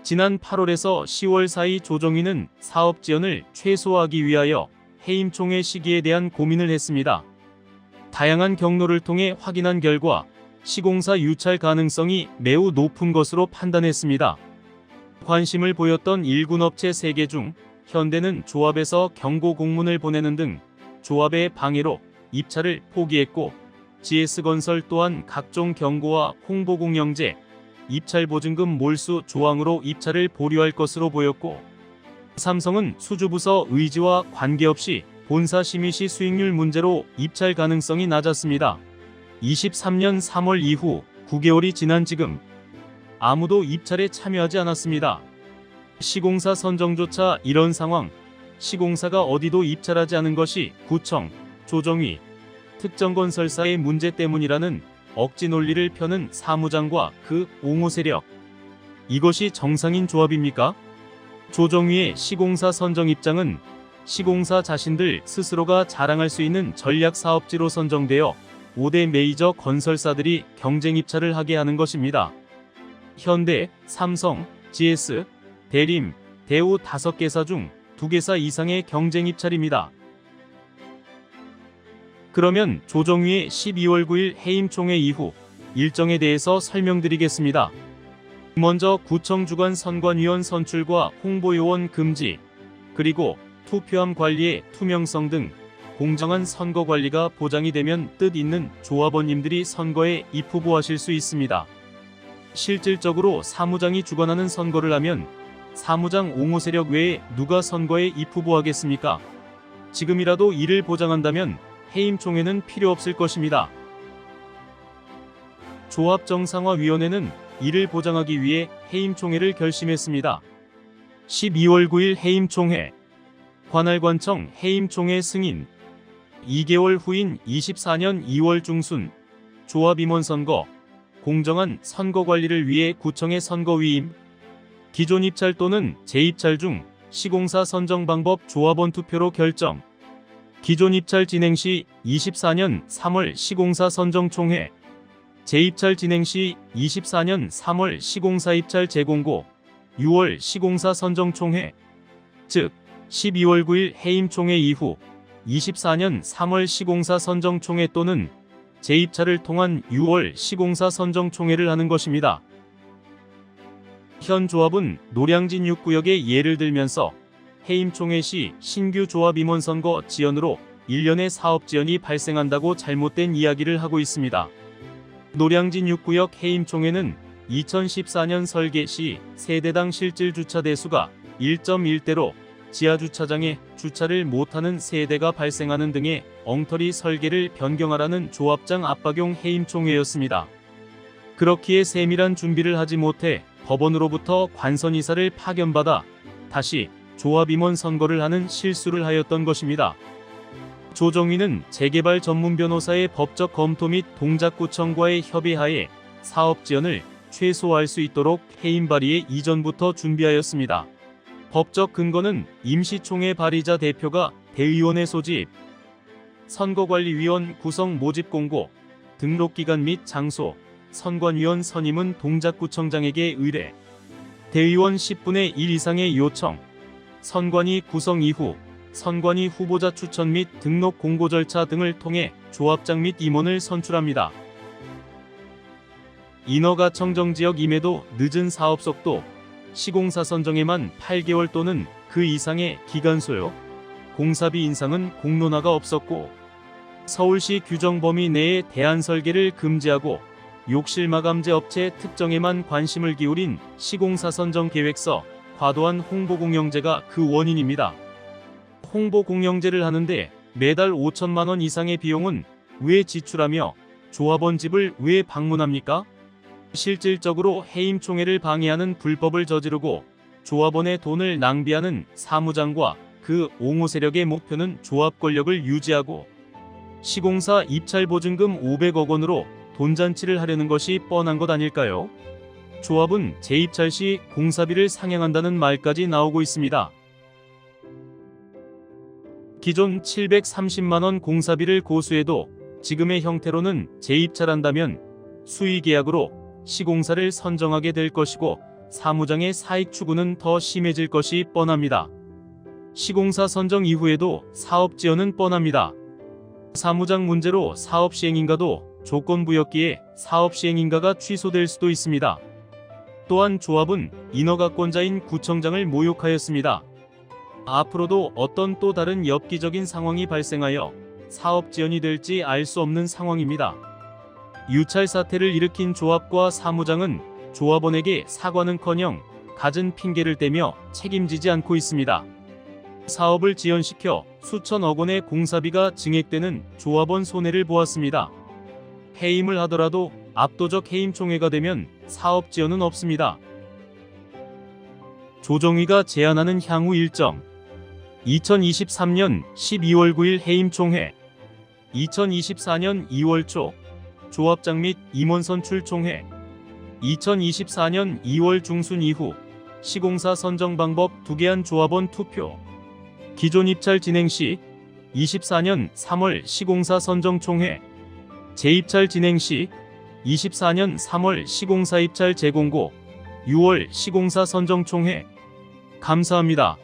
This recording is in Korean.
지난 8월에서 10월 사이 조정위는 사업 지연을 최소화하기 위하여 해임 총회 시기에 대한 고민을 했습니다. 다양한 경로를 통해 확인한 결과 시공사 유찰 가능성이 매우 높은 것으로 판단했습니다. 관심을 보였던 일군업체 3개 중 현대는 조합에서 경고 공문을 보내는 등 조합의 방해로 입찰을 포기했고, GS건설 또한 각종 경고와 홍보공영제, 입찰보증금 몰수 조항으로 입찰을 보류할 것으로 보였고, 삼성은 수주부서 의지와 관계없이 본사 심의 시 수익률 문제로 입찰 가능성이 낮았습니다. 23년 3월 이후 9개월이 지난 지금 아무도 입찰에 참여하지 않았습니다. 시공사 선정조차 이런 상황, 시공사가 어디도 입찰하지 않은 것이 구청, 조정위, 특정건설사의 문제 때문이라는 억지 논리를 펴는 사무장과 그 옹호 세력. 이것이 정상인 조합입니까? 조정위의 시공사 선정 입장은 시공사 자신들 스스로가 자랑할 수 있는 전략 사업지로 선정되어 5대 메이저 건설사들이 경쟁 입찰을 하게 하는 것입니다. 현대, 삼성, GS, 대림, 대우 5개사 중 2개사 이상의 경쟁 입찰입니다. 그러면 조정위의 12월 9일 해임 총회 이후 일정에 대해서 설명드리겠습니다. 먼저 구청 주관 선관위원 선출과 홍보요원 금지, 그리고 투표함 관리의 투명성 등 공정한 선거 관리가 보장이 되면 뜻 있는 조합원님들이 선거에 입후보하실 수 있습니다. 실질적으로 사무장이 주관하는 선거를 하면 사무장 옹호 세력 외에 누가 선거에 입후보하겠습니까? 지금이라도 이를 보장한다면 해임 총회는 필요 없을 것입니다. 조합정상화위원회는 이를 보장하기 위해 해임 총회를 결심했습니다. 12월 9일 해임 총회. 관할관청 해임 총회 승인. 2개월 후인 24년 2월 중순 조합임원 선거. 공정한 선거 관리를 위해 구청의 선거위임. 기존 입찰 또는 재입찰 중 시공사 선정 방법 조합원 투표로 결정. 기존 입찰 진행 시 24년 3월 시공사 선정 총회. 재입찰 진행 시 24년 3월 시공사 입찰 재공고. 6월 시공사 선정 총회. 즉 12월 9일 해임 총회 이후 24년 3월 시공사 선정 총회 또는 재입찰을 통한 6월 시공사 선정 총회를 하는 것입니다. 현 조합은 노량진 6구역의 예를 들면서 해임 총회 시 신규 조합 임원 선거 지연으로 1년의 사업 지연이 발생한다고 잘못된 이야기를 하고 있습니다. 노량진 6구역 해임 총회는 2014년 설계 시 세대당 실질 주차 대수가 1.1대로 지하주차장에 주차를 못하는 세대가 발생하는 등의 엉터리 설계를 변경하라는 조합장 압박용 해임 총회였습니다. 그렇기에 세밀한 준비를 하지 못해 법원으로부터 관선이사를 파견받아 다시 조합임원 선거를 하는 실수를 하였던 것입니다. 조정위는 재개발 전문 변호사의 법적 검토 및 동작구청과의 협의하에 사업 지연을 최소화할 수 있도록 해임 발의에 이전부터 준비하였습니다. 법적 근거는 임시총회 발의자 대표가 대의원의 소집, 선거관리위원 구성 모집 공고, 등록기간 및 장소, 선관위원 선임은 동작구청장에게 의뢰, 대의원 10분의 1 이상의 요청, 선관위 구성 이후 선관위 후보자 추천 및 등록 공고 절차 등을 통해 조합장 및 임원을 선출합니다. 인허가 청정지역 임에도 늦은 사업 속도, 시공사 선정에만 8개월 또는 그 이상의 기간 소요, 공사비 인상은 공론화가 없었고, 서울시 규정 범위 내에 대안 설계를 금지하고 욕실 마감재 업체 특정에만 관심을 기울인 시공사 선정 계획서, 과도한 홍보 공영제가 그 원인입니다. 홍보 공영제를 하는데 매달 5천만 원 이상의 비용은 왜 지출하며 조합원 집을 왜 방문합니까? 실질적으로 해임 총회를 방해하는 불법을 저지르고 조합원의 돈을 낭비하는 사무장과 그 옹호 세력의 목표는 조합 권력을 유지하고 시공사 입찰 보증금 500억 원으로 돈잔치를 하려는 것이 뻔한 것 아닐까요? 조합은 재입찰 시 공사비를 상향한다는 말까지 나오고 있습니다. 기존 730만 원 공사비를 고수해도 지금의 형태로는 재입찰한다면 수의계약으로 시공사를 선정하게 될 것이고 사무장의 사익 추구는 더 심해질 것이 뻔합니다. 시공사 선정 이후에도 사업 지연은 뻔합니다. 사무장 문제로 사업 시행인가도 조건부였기에 사업 시행인가가 취소될 수도 있습니다. 또한 조합은 인허가권자인 구청장을 모욕하였습니다. 앞으로도 어떤 또 다른 엽기적인 상황이 발생하여 사업 지연이 될지 알 수 없는 상황입니다. 유찰 사태를 일으킨 조합과 사무장은 조합원에게 사과는커녕 갖은 핑계를 대며 책임지지 않고 있습니다. 사업을 지연시켜 수천억 원의 공사비가 증액되는 조합원 손해를 보았습니다. 해임을 하더라도 압도적 해임 총회가 되면 사업 지연은 없습니다. 조정위가 제안하는 향후 일정 2023년 12월 9일 해임 총회 2024년 2월 초 조합장 및 임원 선출 총회 2024년 2월 중순 이후 시공사 선정 방법 두개안 조합원 투표 기존 입찰 진행 시 24년 3월 시공사 선정 총회 재입찰 진행 시 24년 3월 시공사 입찰 재공고 6월 시공사 선정 총회 감사합니다.